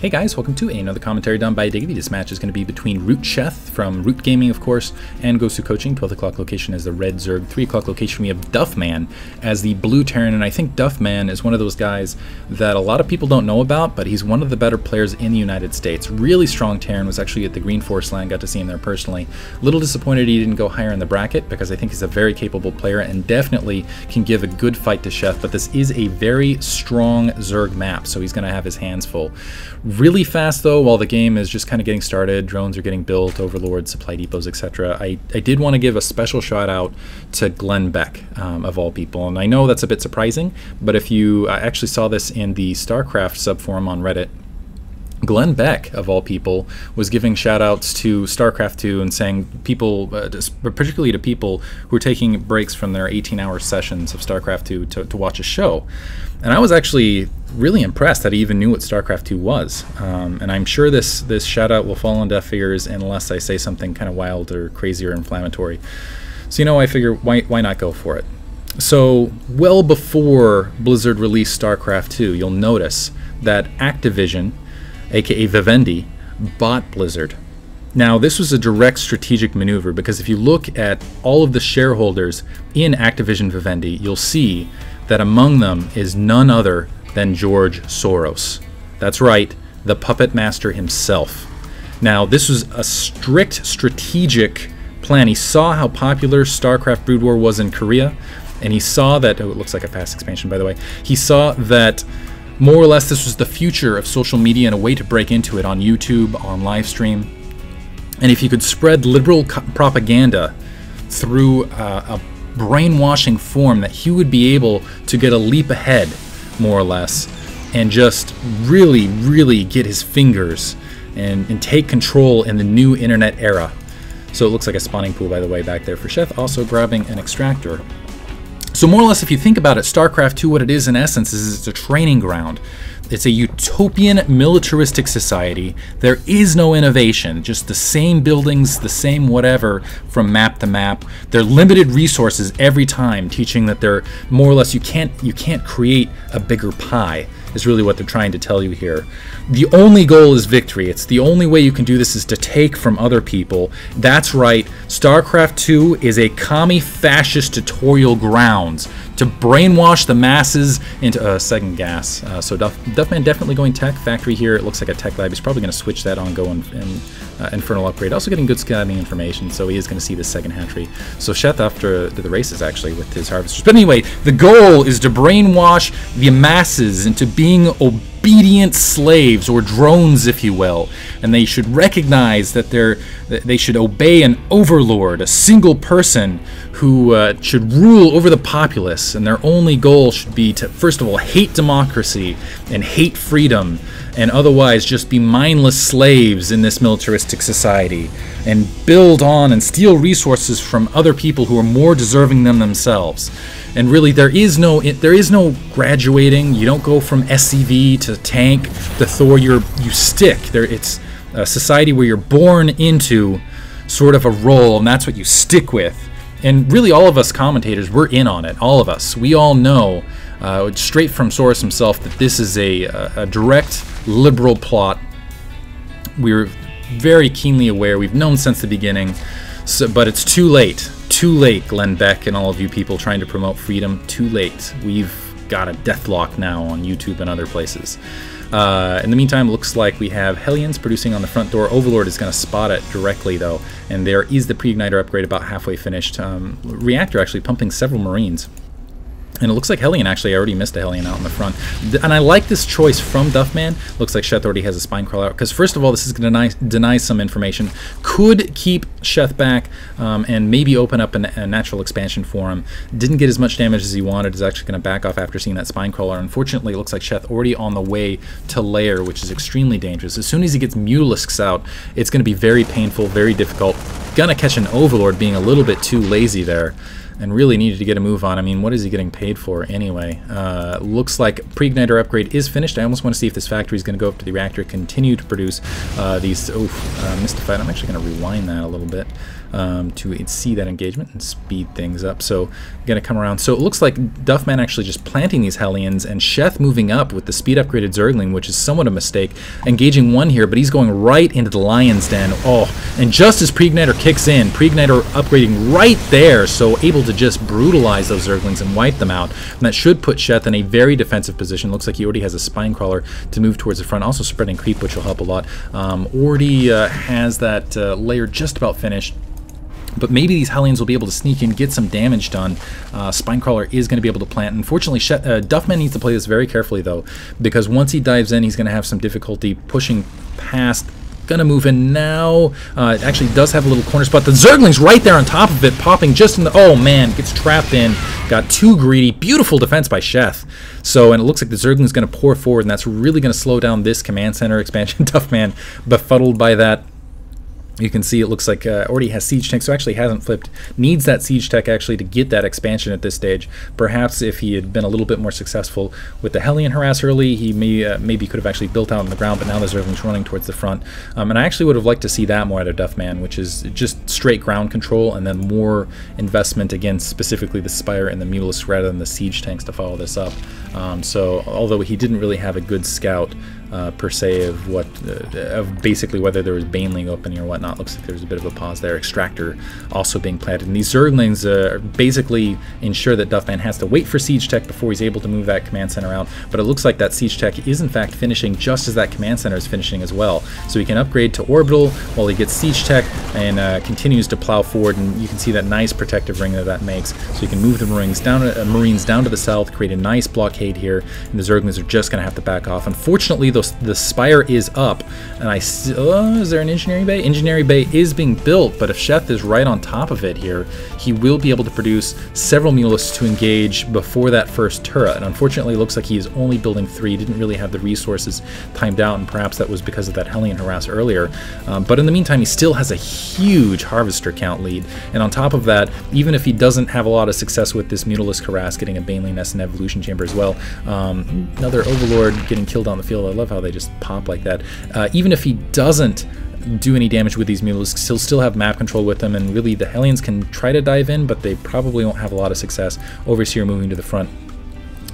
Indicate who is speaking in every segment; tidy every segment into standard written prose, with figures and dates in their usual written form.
Speaker 1: Hey guys, welcome to another commentary done by Diggity. This match is going to be between RootSheth from Root Gaming, of course, and Gosu Coaching. 12 o'clock location as the red zerg. 3 o'clock location we have Duffman as the blue terran, and I think Duffman is one of those guys that a lot of people don't know about, but he's one of the better players in the United States. Really strong terran, was actually at the Green Forest land, got to see him there personally. A little disappointed he didn't go higher in the bracket because I think he's a very capable player and definitely can give a good fight to Sheth, but this is a very strong zerg map, so he's going to have his hands full. Really fast though, while the game is just kind of getting started, drones are getting built, overlords, supply depots, etc. I did want to give a special shout out to Glenn Beck, of all people, and I know that's a bit surprising, but if you actually saw this in the Starcraft subforum on Reddit, Glenn Beck, of all people, was giving shout-outs to StarCraft 2 and saying people, particularly to people who are taking breaks from their 18-hour sessions of StarCraft 2 to watch a show. And I was actually really impressed that he even knew what StarCraft 2 was. And I'm sure this shout-out will fall on deaf ears unless I say something kind of wild or crazy or inflammatory. So, you know, I figure, why not go for it? So, well before Blizzard released StarCraft 2, you'll notice that Activision, aka Vivendi, bought Blizzard. Now, this was a direct strategic maneuver because if you look at all of the shareholders in Activision Vivendi, you'll see that among them is none other than George Soros. That's right, the puppet master himself. Now, this was a strict strategic plan. He saw how popular StarCraft Brood War was in Korea, and he saw that, oh, it looks like a fast expansion, by the way. He saw that more or less this was the future of social media and a way to break into it on YouTube, on live stream. And if you could spread liberal propaganda through a brainwashing form, that he would be able to get a leap ahead, more or less, and just really, really get his fingers and take control in the new internet era. So it looks like a spawning pool, by the way, back there for Sheth, also grabbing an extractor. So more or less, if you think about it, StarCraft 2, what it is in essence is it's a training ground. It's a utopian militaristic society. There is no innovation, just the same buildings, the same whatever from map to map. They're limited resources every time, teaching that they're more or less you can't create a bigger pie, is really what they're trying to tell you here. The only goal is victory. It's the only way you can do this is to take from other people. That's right, StarCraft 2 is a commie fascist tutorial grounds to brainwash the masses into second gas. So Duffman definitely going tech factory here. It looks like a tech lab. He's probably going to switch that on, go and infernal upgrade. Also getting good scouting information, so he is going to see the second hatchery. So Sheth after the races actually with his harvesters. But anyway, the goal is to brainwash the masses into being obedient slaves, or drones, if you will, and they should recognize that they should obey an overlord, a single person who should rule over the populace, and their only goal should be to, first of all, hate democracy and hate freedom, and otherwise just be mindless slaves in this militaristic society, and build on and steal resources from other people who are more deserving than themselves. And really, there is no graduating. You don't go from SCV to tank to Thor. You stick there. It's a society where you're born into sort of a role, and that's what you stick with. And really, all of us commentators, we're in on it. All of us, we all know straight from Soros himself that this is a direct liberal plot. We're very keenly aware. We've known since the beginning, but it's too late. Too late, Glenn Beck and all of you people trying to promote freedom. Too late. We've got a deathlock now on YouTube and other places. In the meantime, looks like we have Hellions producing on the front door. Overlord is going to spot it directly, though, and there is the pre-igniter upgrade about halfway finished. Reactor actually pumping several Marines. And it looks like Hellion actually already missed a Hellion out in the front. And I like this choice from Duffman. Looks like Sheth already has a spine crawl out. Because first of all, this is going to deny some information. Could keep Sheth back and maybe open up a natural expansion for him. Didn't get as much damage as he wanted. Is actually going to back off after seeing that spine crawler. Unfortunately, it looks like Sheth already on the way to lair, which is extremely dangerous. As soon as he gets Mulisks out, it's going to be very painful, very difficult. Gonna catch an Overlord being a little bit too lazy there. and really needed to get a move on. I mean, what is he getting paid for anyway? Looks like pre-igniter upgrade is finished. I almost want to see if this factory is going to go up to the reactor, continue to produce these. Mystified. I'm actually going to rewind that a little bit to see that engagement and speed things up. So going to come around. So it looks like Duffman actually just planting these Hellions, and Sheth moving up with the speed upgraded Zergling, which is somewhat a mistake. Engaging one here, but he's going right into the Lion's Den. Oh, and just as pre-igniter kicks in, pre-igniter upgrading right there, so able to just brutalize those Zerglings and wipe them out. And that should put Sheth in a very defensive position. Looks like he already has a spine crawler to move towards the front, also spreading creep, which will help a lot. Already has that layer just about finished. But maybe these Hellions will be able to sneak in, get some damage done. Spinecrawler is going to be able to plant. Unfortunately, Duffman needs to play this very carefully, though, because once he dives in, he's going to have some difficulty pushing past. Going to move in now. It actually does have a little corner spot. The Zergling's right there on top of it, popping just in the... Oh, man, gets trapped in. Got too greedy. Beautiful defense by Sheth. So, and it looks like the Zergling's going to pour forward, and that's really going to slow down this command center expansion. Duffman befuddled by that. You can see it looks like already has siege tech, so actually hasn't flipped. Needs that siege tech actually to get that expansion at this stage. Perhaps if he had been a little bit more successful with the Hellion harass early, he maybe could have actually built out on the ground, but now the Zergling's running towards the front. And I actually would have liked to see that more out of Duffman, which is just straight ground control and then more investment against specifically the Spire and the Mutalisk rather than the siege tanks to follow this up. So although he didn't really have a good scout per se of what of basically whether there was Baneling opening or whatnot. Looks like there's a bit of a pause there. Extractor also being planted, and these Zerglings basically ensure that Duffman has to wait for siege tech before he's able to move that command center out. But it looks like that siege tech is in fact finishing just as that command center is finishing as well. So he can upgrade to orbital while he gets siege tech and continues to plow forward. And you can see that nice protective ring that makes. So you can move the Marines down to the south, create a nice blockade here, and the Zerglings are just going to have to back off. Unfortunately, the Spire is up, and is there an engineering bay? Engineering bay is being built, but if Sheth is right on top of it here, he will be able to produce several Mutalisks to engage before that first turret. And unfortunately, it looks like he is only building 3, didn't really have the resources timed out, and perhaps that was because of that Hellion harass earlier. But in the meantime, he still has a huge Harvester count lead, and on top of that, even if he doesn't have a lot of success with this Mutalisk harass, getting a Baneling nest and Evolution Chamber as well, another Overlord getting killed on the field. I love how they just pop like that. Even if he doesn't do any damage with these Mutalisks, he'll still have map control with them, and really the Hellions can try to dive in, but they probably won't have a lot of success. Overseer moving to the front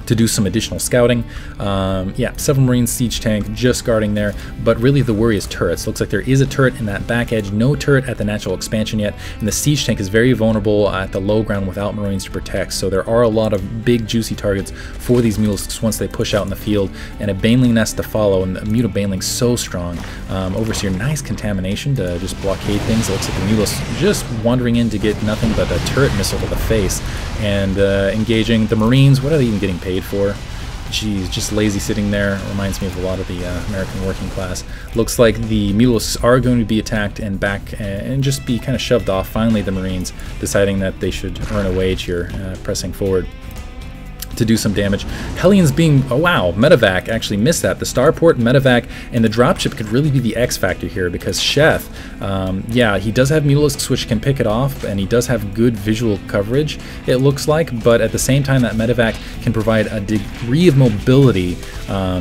Speaker 1: to do some additional scouting. Yeah, 7 Marines, siege tank just guarding there, but really the worry is turrets. Looks like there is a turret in that back edge, no turret at the natural expansion yet, and the siege tank is very vulnerable at the low ground without Marines to protect. So there are a lot of big juicy targets for these Mutalisks once they push out in the field, and a Baneling nest to follow, and the Muta Baneling's so strong. Overseer, nice contamination to just blockade things. It looks like the Mutalisk just wandering in to get nothing but a turret missile to the face, and engaging the Marines. What are they even getting paid for? Geez, just lazy sitting there. Reminds me of a lot of the American working class. Looks like the Mutalisks are going to be attacked and back and just be kind of shoved off. Finally, the Marines deciding that they should earn a wage here, pressing forward to do some damage. Hellions being, oh wow, medevac, actually missed that. The starport, medevac, and the dropship could really be the X factor here, because Sheth, yeah, he does have Mutalisks which can pick it off, and he does have good visual coverage, it looks like, but at the same time that medevac can provide a degree of mobility.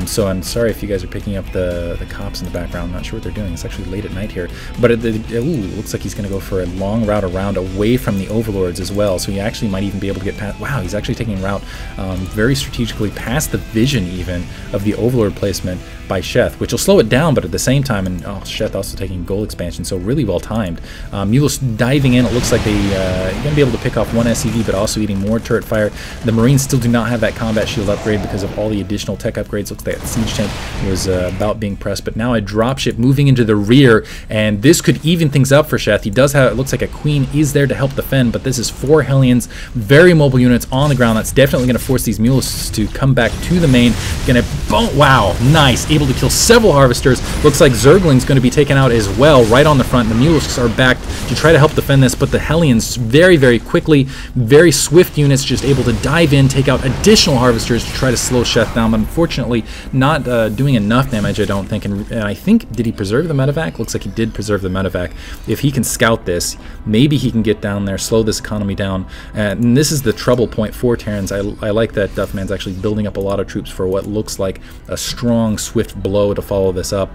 Speaker 1: So I'm sorry if you guys are picking up the cops in the background. I'm not sure what they're doing. It's actually late at night here, but it looks like he's going to go for a long route around away from the overlords as well, so he actually might even be able to get past. Wow, he's actually taking a route very strategically past the vision even of the Overlord placement by Sheth, which will slow it down, but at the same time, and Sheth also taking goal expansion, so really well timed. Mutalisk diving in, it looks like they're going to be able to pick off one SCV, but also eating more turret fire. The Marines still do not have that combat shield upgrade because of all the additional tech upgrades. Looks like that siege tank was about being pressed, but now a dropship moving into the rear, and this could even things up for Sheth. He does have, it looks like a Queen is there to help defend, but this is 4 Hellions, very mobile units on the ground. That's definitely going to force force these mules to come back to the main. Gonna, boom, wow, nice, able to kill several harvesters. Looks like Zergling's going to be taken out as well, right on the front. The mules are back to try to help defend this, but the Hellions very, very quickly, very swift units, just able to dive in, take out additional harvesters to try to slow Sheth down, but unfortunately not doing enough damage, I don't think. And I think, did he preserve the medevac? Looks like he did preserve the medevac. If he can scout this, maybe he can get down there, slow this economy down. And this is the trouble point for Terrans. I like that Duffman's actually building up a lot of troops for what looks like a strong, swift blow to follow this up.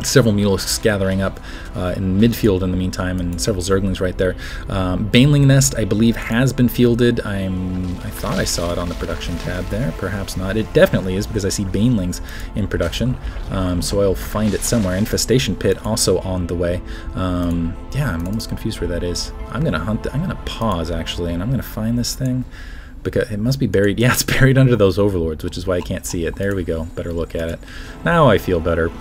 Speaker 1: Several mules gathering up in midfield in the meantime, and several Zerglings right there. Baneling Nest, I believe, has been fielded. I thought I saw it on the production tab there. Perhaps not. It definitely is, because I see Banelings in production. So I'll find it somewhere. Infestation Pit also on the way. Yeah, I'm almost confused where that is. I'm gonna hunt. I'm gonna pause actually, and I'm gonna find this thing. Because it must be buried. Yeah, it's buried under those overlords, which is why I can't see it. There we go. Better look at it. Now I feel better.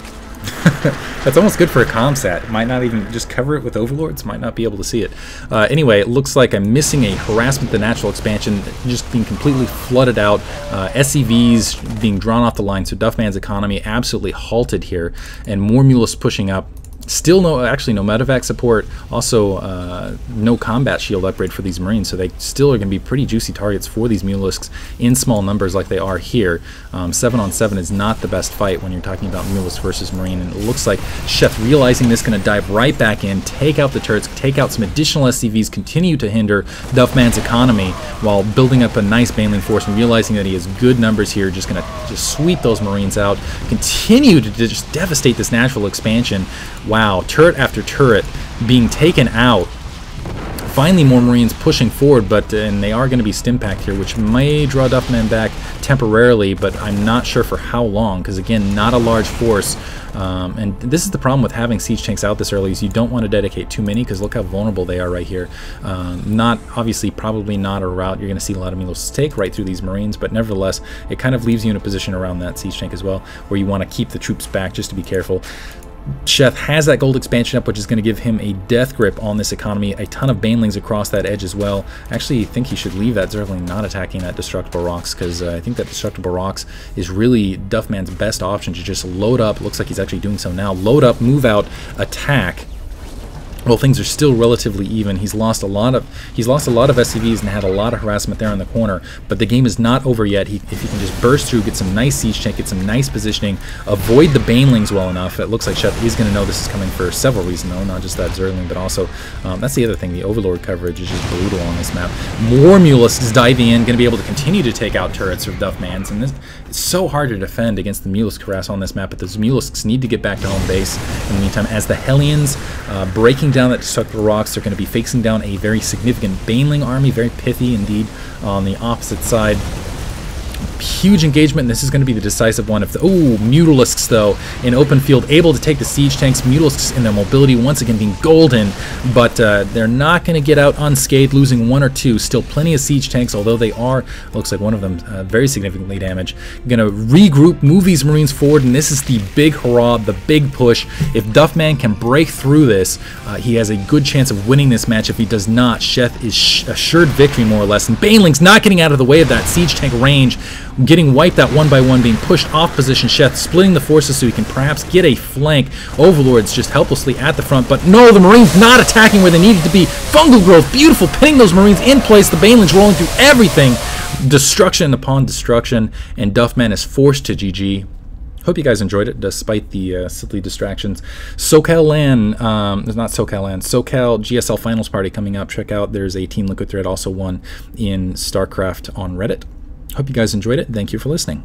Speaker 1: That's almost good for a comsat. Might not even just cover it with overlords. Might not be able to see it. Anyway, it looks like I'm missing a harassment, the natural expansion, just being completely flooded out. SCVs being drawn off the line. So Duffman's economy absolutely halted here, and more mules pushing up. Still no medevac support. Also, no combat shield upgrade for these Marines, so they still are going to be pretty juicy targets for these Mulisks in small numbers like they are here. 7-on-7 is not the best fight when you're talking about Mulisk versus Marine, and it looks like Sheth, realizing this, going to dive right back in, take out the turrets, take out some additional SCVs, continue to hinder Duffman's economy while building up a nice Baneling force, and realizing that he has good numbers here, just going to just sweep those Marines out, continue to just devastate this natural expansion. Wow, turret after turret being taken out. Finally, more Marines pushing forward, and they are going to be stimpacked here, which may draw Duffman back temporarily, but I'm not sure for how long, because again, not a large force. And this is the problem with having siege tanks out this early, is you don't want to dedicate too many, because look how vulnerable they are right here. Not obviously, probably not a route you're going to see a lot of Mulos take right through these Marines, but nevertheless, it kind of leaves you in a position around that siege tank as well, where you want to keep the troops back just to be careful. Sheth has that gold expansion up, which is going to give him a death grip on this economy. A ton of Banelings across that edge as well. Actually, I think he should leave that Zergling not attacking that Destructible Rocks, because I think that Destructible Rocks is really Duffman's best option to just load up. Looks like he's actually doing so now. Load up, move out, attack. Well, things are still relatively even. He's lost a lot of SCVs and had a lot of harassment there in the corner, but the game is not over yet. If he can just burst through, get some nice siege tank, get some nice positioning, avoid the Banelings well enough. It looks like Sheth is going to know this is coming for several reasons, though, not just that Zergling, but also that's the other thing. The Overlord coverage is just brutal on this map. More Mulisks diving in, going to be able to continue to take out turrets of Duffman's, and this it's so hard to defend against the Mulisk harass on this map. But those Mulisks need to get back to home base in the meantime, as the Hellions breaking down that Destructible Rocks. They're going to be facing down a very significant Baneling army, very pithy indeed, on the opposite side. Huge engagement, and this is going to be the decisive one. If the Mutalisks, though, in open field, able to take the siege tanks. Mutalisks in their mobility once again being golden, but they're not going to get out unscathed, losing one or two. Still plenty of siege tanks, although they are, looks like one of them very significantly damaged. Going to regroup, move these Marines forward, and this is the big hurrah, the big push. If Duffman can break through this, he has a good chance of winning this match. If he does not, Sheth is assured victory, more or less. And Baneling's not getting out of the way of that siege tank range, getting wiped out one by one, being pushed off position. Sheth splitting the forces so he can perhaps get a flank. Overlords just helplessly at the front, but no, the Marines not attacking where they needed to be. Fungal growth, beautiful, pinning those Marines in place. The Banelings rolling through everything. Destruction upon destruction, and Duffman is forced to GG. Hope you guys enjoyed it, despite the silly distractions. SoCal LAN, not SoCal LAN, SoCal GSL Finals Party coming up. Check out, there's a Team Liquid thread also won in Starcraft on Reddit. Hope you guys enjoyed it. Thank you for listening.